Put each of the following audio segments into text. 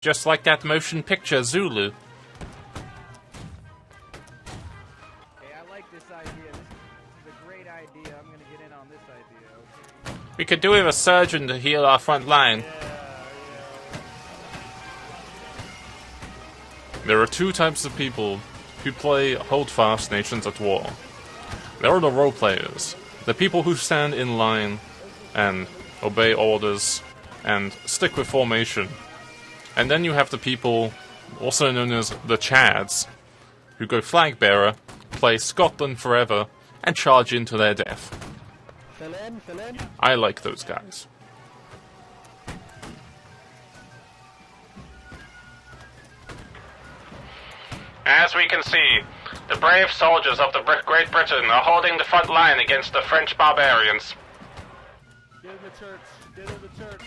Just like that motion picture, Zulu. Hey, I like this idea. This is a great idea. I'm gonna get in on this idea, okay? We could do with a surgeon to heal our front line. There are two types of people who play Holdfast Nations at War. There are the role players, the people who stand in line and obey orders and stick with formation. And then you have the people, also known as the Chads, who go flag bearer, play Scotland forever, and charge into their death. I like those guys. As we can see, the brave soldiers of the Great Britain are holding the front line against the French barbarians. Get in the church. Get in the church.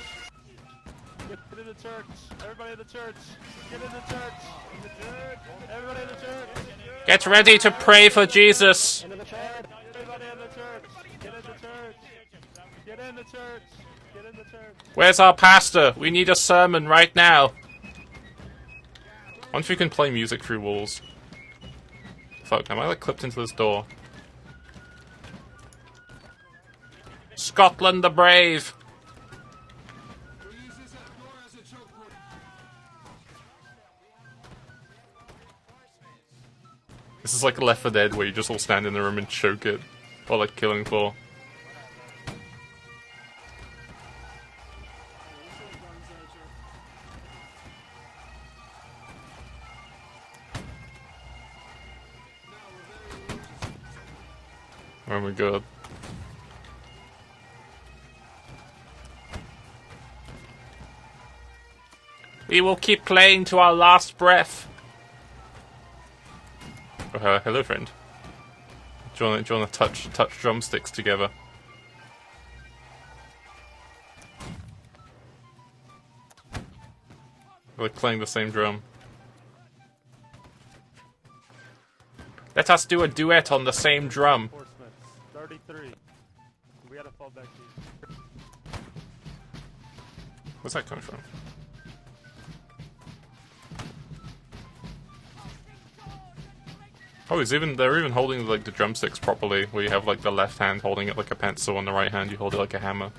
Get in the church. Everybody in the church. Get in the church. In the church. Everybody in the church. Get ready to pray for Jesus. Everybody in the church. Get in the church. Get in the church. Get in the church. Where's our pastor? We need a sermon right now. I wonder if you can play music through walls. Fuck, am I like clipped into this door? Scotland the Brave! This is like Left 4 Dead where you just all stand in the room and choke it. Or like Killing Floor. Oh my god. We will keep playing to our last breath. Hello friend. Do you want to touch drumsticks together? We're like playing the same drum. Let us do a duet on the same drum. 33. We gotta fall back to you. Where's that coming from? Oh, they're even holding like the drumsticks properly, where you have like the left hand holding it like a pencil and the right hand you hold it like a hammer.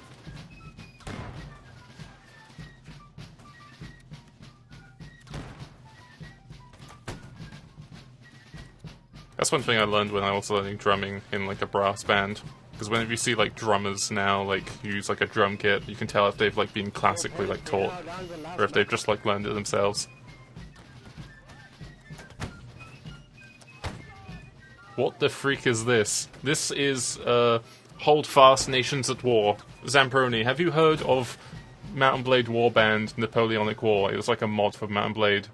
That's one thing I learned when I was learning drumming in like a brass band. Because whenever you see like drummers now like use like a drum kit, you can tell if they've like been classically like taught, or if they've just like learned it themselves. What the freak is this? This is Holdfast Nations at War. Zamperoni, have you heard of Mount and Blade Warband Napoleonic War? It was like a mod for Mount and Blade.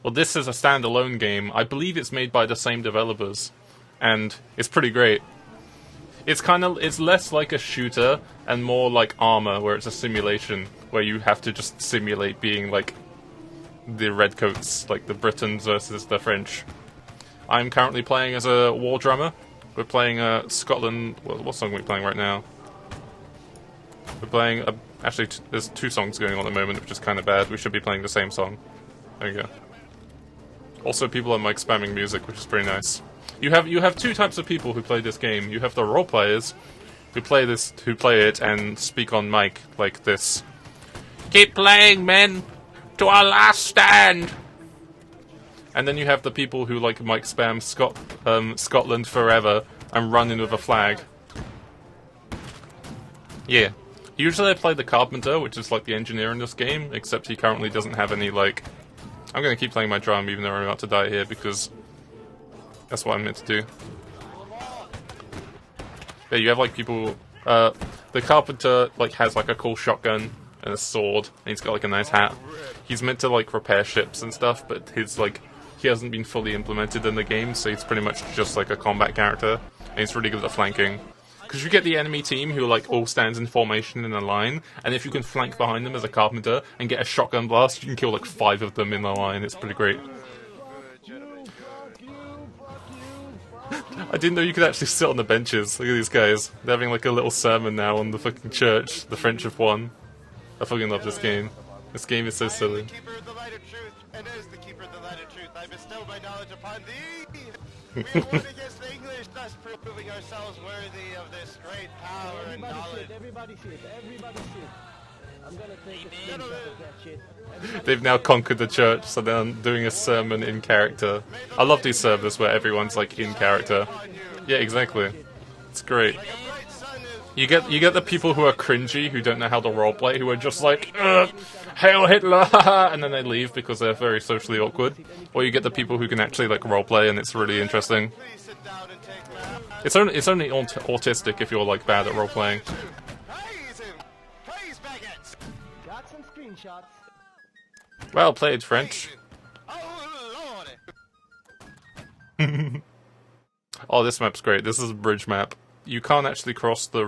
Well, this is a standalone game. I believe it's made by the same developers, and it's pretty great. It's less like a shooter and more like Arma, where it's a simulation where you have to just simulate being like the Redcoats, like the Britons versus the French. I'm currently playing as a war drummer. We're playing Scotland. Well, what song are we playing right now? We're playing actually there's two songs going on at the moment, which is kind of bad. We should be playing the same song. There you go. Also, people are mic spamming music, which is pretty nice. You have two types of people who play this game. You have the role players who play it and speak on mic like this. Keep playing, men, to our last stand. And then you have the people who like mic spam Scotland forever and run in with a flag. Yeah. Usually I play the carpenter, which is like the engineer in this game, except he currently doesn't have any like... I'm gonna keep playing my drum even though I'm about to die here because that's what I'm meant to do. Yeah, you have like people... the carpenter like has like a cool shotgun and a sword, and he's got like a nice hat. He's meant to like repair ships and stuff, but his like... he hasn't been fully implemented in the game, so he's pretty much just like a combat character, and he's really good at flanking. Because you get the enemy team who like all stands in formation in a line, and if you can flank behind them as a carpenter and get a shotgun blast, you can kill like 5 of them in the line. It's pretty great. I didn't know you could actually sit on the benches. Look at these guys. They're having like a little sermon now on the fucking church. The French have won. I fucking love this game. This game is so I am silly. the keeper of the light of truth, and as the keeper of the light of truth, I bestow my knowledge upon thee. We are one against the English, thus proving ourselves worthy of this great power and knowledge. Everybody shoot. I'm gonna take a screenshot of that shit. They've now conquered the church, so they're doing a sermon in character. I love these servers where everyone's like in character. Yeah, exactly. It's great. Like a bright sun is You get the people who are cringy, who don't know how to roleplay, who are just like, Hail Hitler, and then they leave because they're very socially awkward. Or you get the people who can actually like roleplay, and it's really interesting. please sit down and take my hand. It's only autistic if you're like bad at roleplaying. Praise him! Praise baguettes! Got some screenshots. Well played, French. Oh, Lordy! Oh, this map's great. This is a bridge map. You can't actually cross the